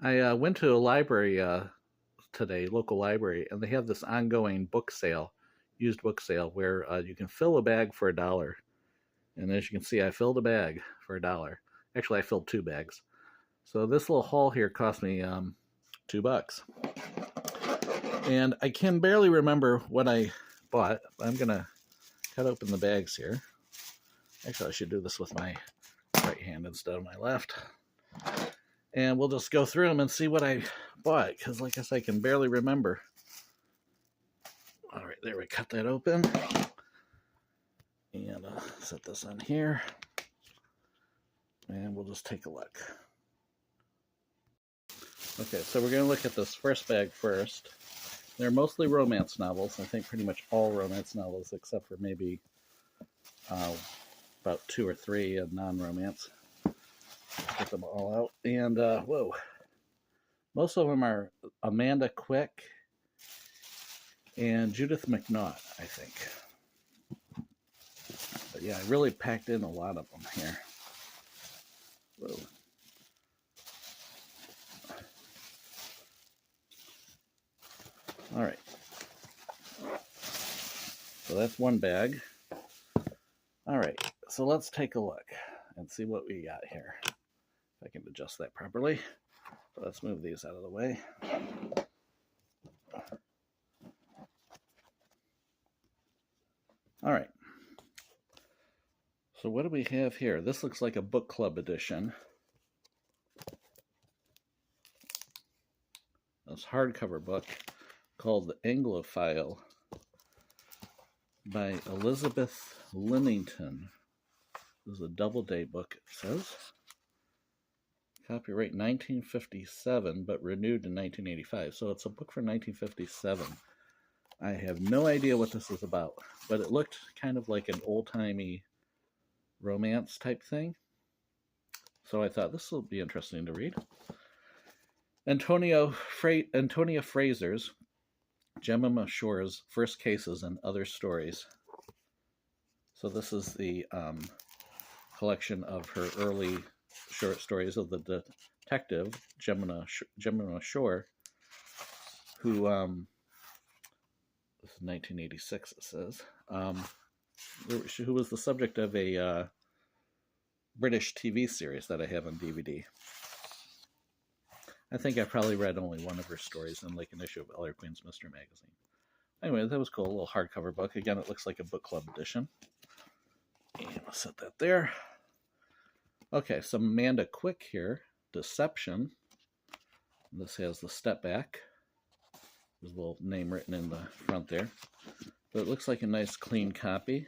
I went to a library today, local library, and they have this ongoing book sale, used book sale, where you can fill a bag for $1. And as you can see, I filled a bag for $1. Actually, I filled 2 bags. So this little haul here cost me $2. And I can barely remember what I bought. I'm gonna cut open the bags here. Actually, I should do this with my right hand instead of my left. And we'll just go through them and see what I bought, because like I said, I can barely remember. All right, there we cut that open. And set this on here. And we'll just take a look. Okay, so we're going to look at this first bag first. They're mostly romance novels. I think pretty much all romance novels, except for maybe about 2 or 3 of non-romance. Get them all out. And, whoa. Most of them are Amanda Quick and Judith McNaught, I think. But yeah, I really packed in a lot of them here. Whoa. All right. So that's one bag. All right, so let's take a look and see what we got here. If I can adjust that properly. So let's move these out of the way. All right. So what do we have here? This looks like a book club edition. This hardcover book called The Anglophile by Elizabeth Lymington. This is a Doubleday book, it says. Copyright 1957, but renewed in 1985. So it's a book from 1957. I have no idea what this is about, but it looked kind of like an old-timey romance type thing. So I thought this will be interesting to read. Antonia Fraser's Jemima Shore's First Cases and Other Stories. So this is the collection of her early short stories of the detective, Jemima Shore, who, this is 1986 it says, who was the subject of a British TV series that I have on DVD. I think I probably read only one of her stories in like an issue of Ellery Queen's Mystery Magazine. Anyway, that was cool. A little hardcover book. Again, it looks like a book club edition. And I'll set that there. Okay, some Amanda Quick here. Deception. This has the step back. There's a little name written in the front there. But it looks like a nice clean copy.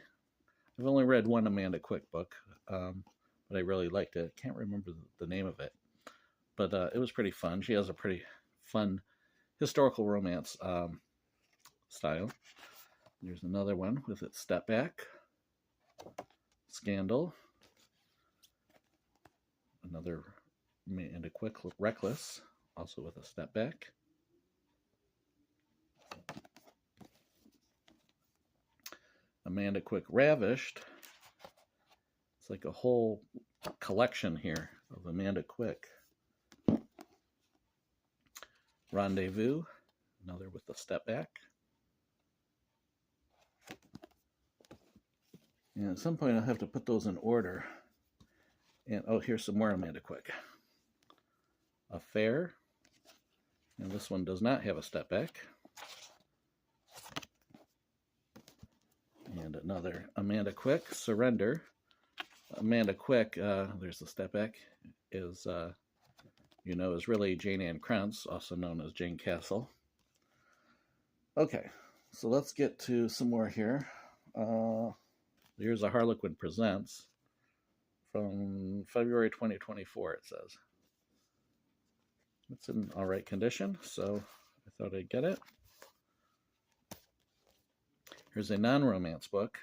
I've only read one Amanda Quick book, but I really liked it. I can't remember the name of it. But it was pretty fun. She has a pretty fun historical romance style. There's another one with its step back. Scandal. Another Amanda Quick Reckless, also with a step back. Amanda Quick Ravished. It's like a whole collection here of Amanda Quick. Rendezvous, another with the step back. And at some point I'll have to put those in order. And oh, here's some more Amanda Quick. Affair. And this one does not have a step back. And another Amanda Quick, Surrender. Amanda Quick, there's the step back, is is really Jane Ann Krantz, also known as Jane Castle. Okay, so let's get to some more here. Here's a Harlequin Presents from February 2024, it says. It's in all right condition, so I thought I'd get it. Here's a non-romance book,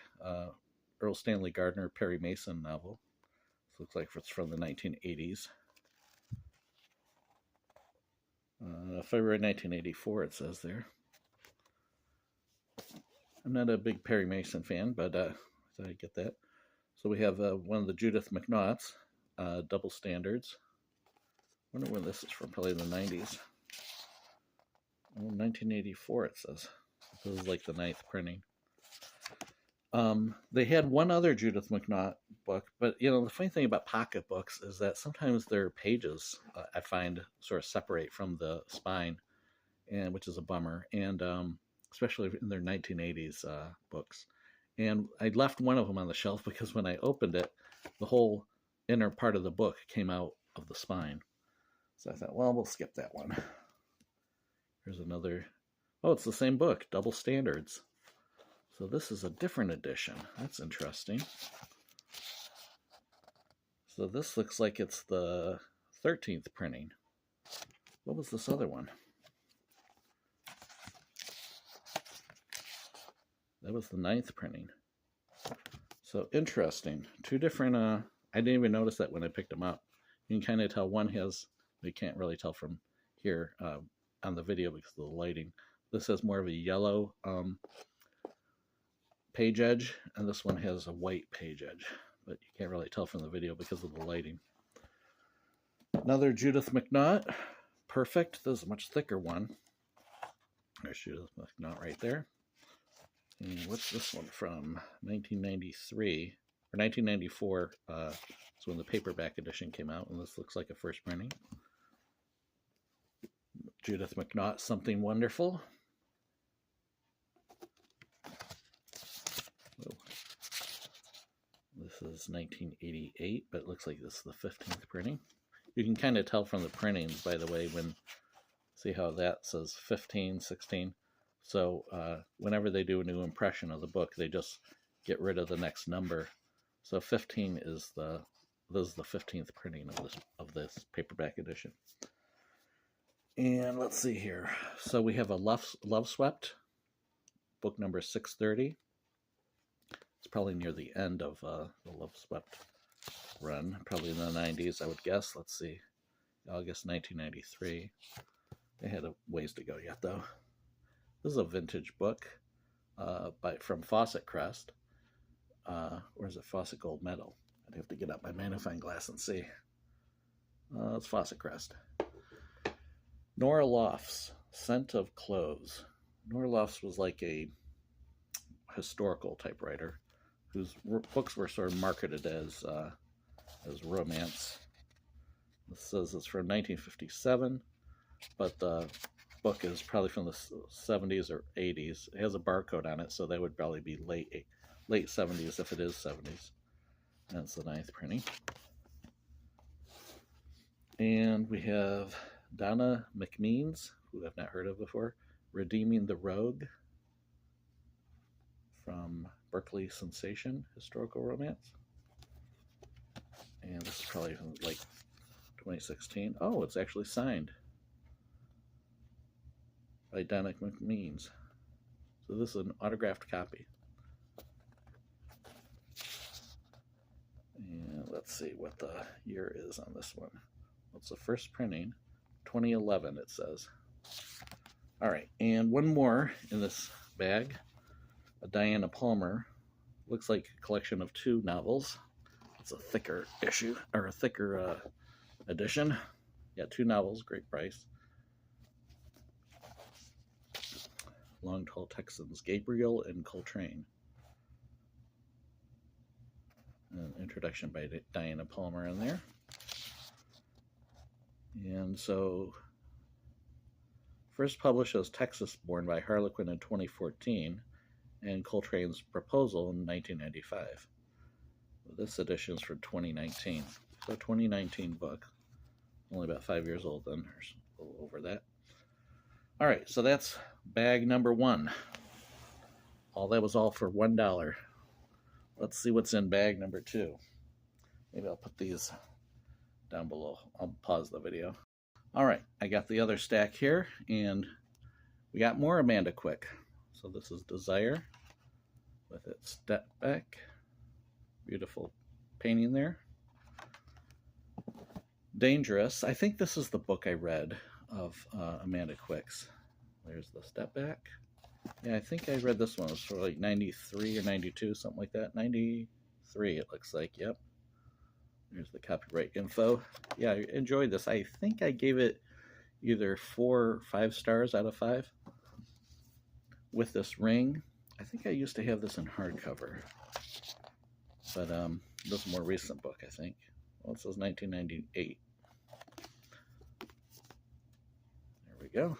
Earl Stanley Gardner, Perry Mason novel. This looks like it's from the 1980s. February 1984, it says there. I'm not a big Perry Mason fan, but I thought I'd get that. So we have one of the Judith McNaughts, Double Standards. wonder when this is from, probably the 90s. Oh, 1984 it says. This is like the 9th printing. They had one other Judith McNaught book, but you know, the funny thing about pocket books is that sometimes their pages, I find, sort of separate from the spine, and which is a bummer, and especially in their 1980s books. And I left one of them on the shelf because when I opened it, the whole inner part of the book came out of the spine. So I thought, well, we'll skip that one. Here's another. Oh, it's the same book, Double Standards. So this is a different edition. That's interesting. So this looks like it's the 13th printing. What was this other one? That was the 9th printing. So interesting. Two different, I didn't even notice that when I picked them up. You can kind of tell one has, you can't really tell from here on the video because of the lighting. This has more of a yellow page edge, and this one has a white page edge, but you can't really tell from the video because of the lighting. Another Judith McNaught, perfect. This is a much thicker one. There's Judith McNaught right there. And what's this one from? 1993 or 1994. It's when the paperback edition came out, and this looks like a first printing. Judith McNaught, Something Wonderful. This is 1988, but it looks like this is the 15th printing. You can kind of tell from the printings, by the way, when, see how that says 15, 16. So whenever they do a new impression of the book, they just get rid of the next number. So 15 is this is the 15th printing of this paperback edition. And let's see here. So we have a Love Swept, book number 630. It's probably near the end of the Love Swept run, probably in the 90s, I would guess. Let's see, August 1993. They had a ways to go yet, though. This is a vintage book from Fawcett Crest. Or is it Fawcett Gold Medal? I'd have to get out my magnifying glass and see. It's Fawcett Crest. Nora Lofts, Scent of Clothes. Nora Lofts was like a historical type writer whose books were sort of marketed as romance. This says it's from 1957, but the book is probably from the 70s or 80s. It has a barcode on it, so that would probably be late 70s if it is 70s. That's the 9th printing. And we have Donna McMeans, who I've not heard of before, Redeeming the Rogue, from Berkeley Sensation, historical romance. And this is probably from like 2016. Oh, it's actually signed by Donna McMeans. So this is an autographed copy. And let's see what the year is on this one. What's the first printing? 2011, it says. All right, and one more in this bag. A Diana Palmer. Looks like a collection of 2 novels. It's a thicker issue, or a thicker edition. Yeah, 2 novels, great price. Long Tall Texans, Gabriel and Coltrane. An introduction by Diana Palmer in there. And so, first published as Texas Born by Harlequin in 2014, and Coltrane's Proposal in 1995. This edition is for 2019. So 2019 book. Only about 5 years old then, or a little over that. All right, so that's bag number 1. That was all for $1. Let's see what's in bag number 2. Maybe I'll put these down below. I'll pause the video. All right, I got the other stack here, and we got more Amanda Quick. So this is Desire with its step back. Beautiful painting there. Dangerous. I think this is the book I read of Amanda Quick's. There's the step back. Yeah, I think I read this one. It was for like 93 or 92, something like that. 93, it looks like. Yep. Here's the copyright info. Yeah, I enjoyed this. I think I gave it either 4 or 5 stars out of 5 with this ring. I think I used to have this in hardcover, but this is a more recent book, I think. Well, it says 1998. There we go.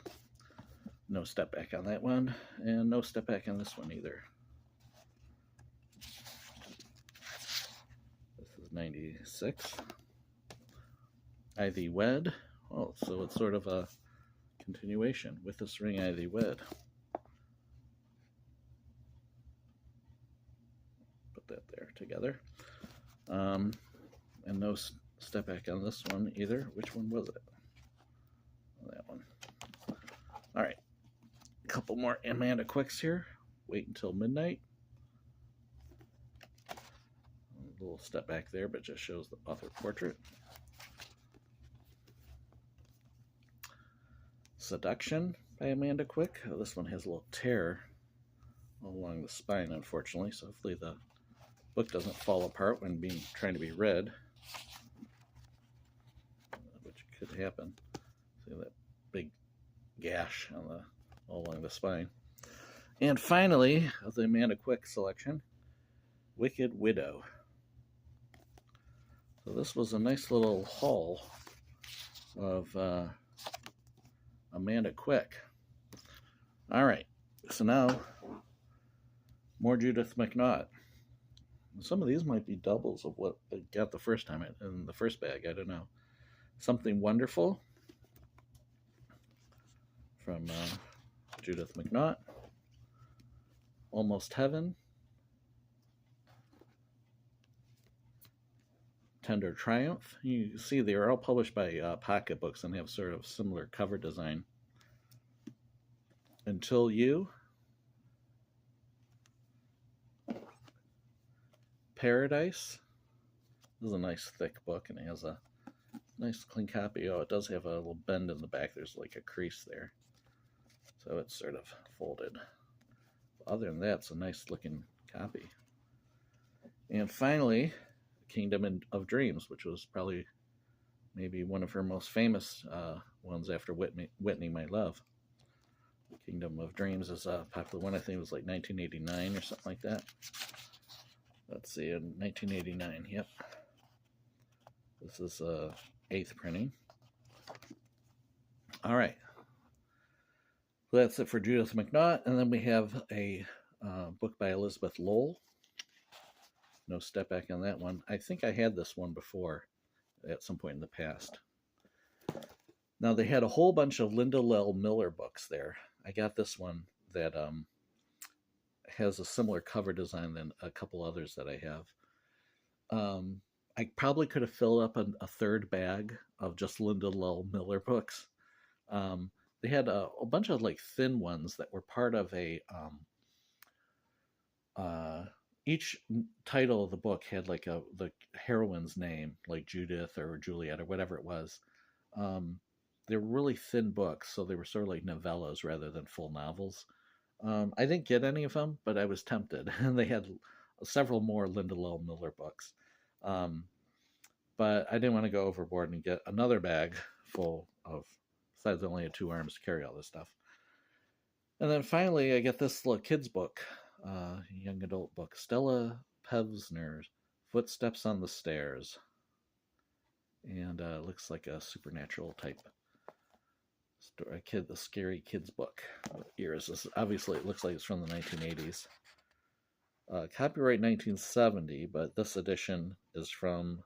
No step back on that one, and no step back on this one either. This is 96. Ivy Wed. Oh, so it's sort of a continuation with this ring, Ivy Wed. Put that there together. And no step back on this one either. Which one was it? That one. All right. A couple more Amanda Quicks here. Wait Until Midnight. A little step back there, but just shows the author portrait. Seduction by Amanda Quick. Oh, this one has a little tear along the spine, unfortunately, so hopefully the book doesn't fall apart when trying to be read, which could happen. See that big gash on all along the spine. And finally, of the Amanda Quick selection, Wicked Widow. So this was a nice little haul of Amanda Quick. All right, so now more Judith McNaught. Some of these might be doubles of what I got the first time in the first bag. I don't know. Something Wonderful from Judith McNaught. Almost Heaven. Tender Triumph. You see they're all published by Pocket Books and have sort of similar cover design. Until You. Paradise. This is a nice thick book, and it has a nice clean copy. Oh, it does have a little bend in the back. There's like a crease there, so it's sort of folded. Other than that, it's a nice looking copy. And finally, Kingdom of Dreams, which was probably maybe one of her most famous ones after Whitney My Love. Kingdom of Dreams is a popular one. I think it was like 1989 or something like that. Let's see, in 1989, yep. This is 8th printing. All right. So that's it for Judith McNaught. And then we have a book by Elizabeth Lowell. No step back on that one. I think I had this one before at some point in the past. Now, they had a whole bunch of Linda Lell Miller books there. I got this one that has a similar cover design than a couple others that I have. I probably could have filled up a third bag of just Linda Lell Miller books. They had a bunch of like thin ones that were part of a each title of the book had like the heroine's name, like Judith or Juliet or whatever it was. They were really thin books, so they were sort of like novellas rather than full novels. I didn't get any of them, but I was tempted. And they had several more Linda Lowell Miller books. But I didn't want to go overboard and get another bag full of, besides I only had 2 arms to carry all this stuff. And then finally, I get this little kid's book, young adult book, Stella Pevsner's Footsteps on the Stairs. And it looks like a supernatural type story, the scary kids book. What year is this? Obviously, it looks like it's from the 1980s. Copyright 1970, but this edition is from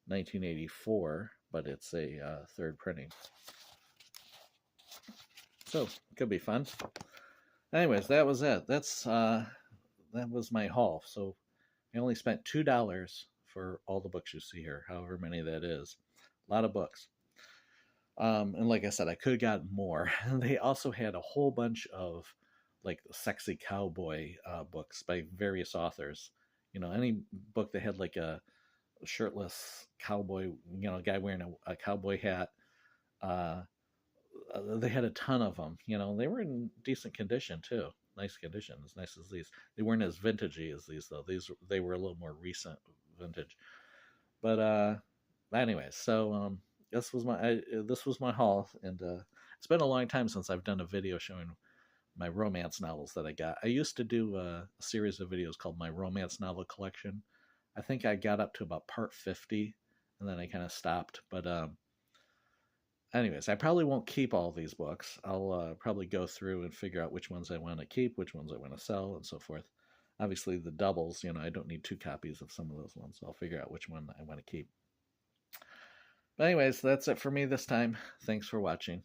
1984, but it's a third printing. So, it could be fun. Anyways, that was it. That was my haul. So, I only spent $2 for all the books you see here, however many that is. A lot of books. And like I said, I could have gotten more. And they also had a whole bunch of like sexy cowboy books by various authors. You know, any book that had like a shirtless cowboy, you know, a guy wearing a cowboy hat. They had a ton of them. You know, they were in decent condition too. Nice condition, as nice as these. They weren't as vintagey as these though. They were a little more recent vintage. But anyways, so this was my haul, and it's been a long time since I've done a video showing my romance novels that I got. I used to do a series of videos called my romance novel collection. I think I got up to about part 50, and then I kind of stopped. But anyways, I probably won't keep all these books. I'll probably go through and figure out which ones I want to keep, which ones I want to sell, and so forth. Obviously, the doubles, I don't need 2 copies of some of those ones. So I'll figure out which one I want to keep. But anyways, that's it for me this time. Thanks for watching.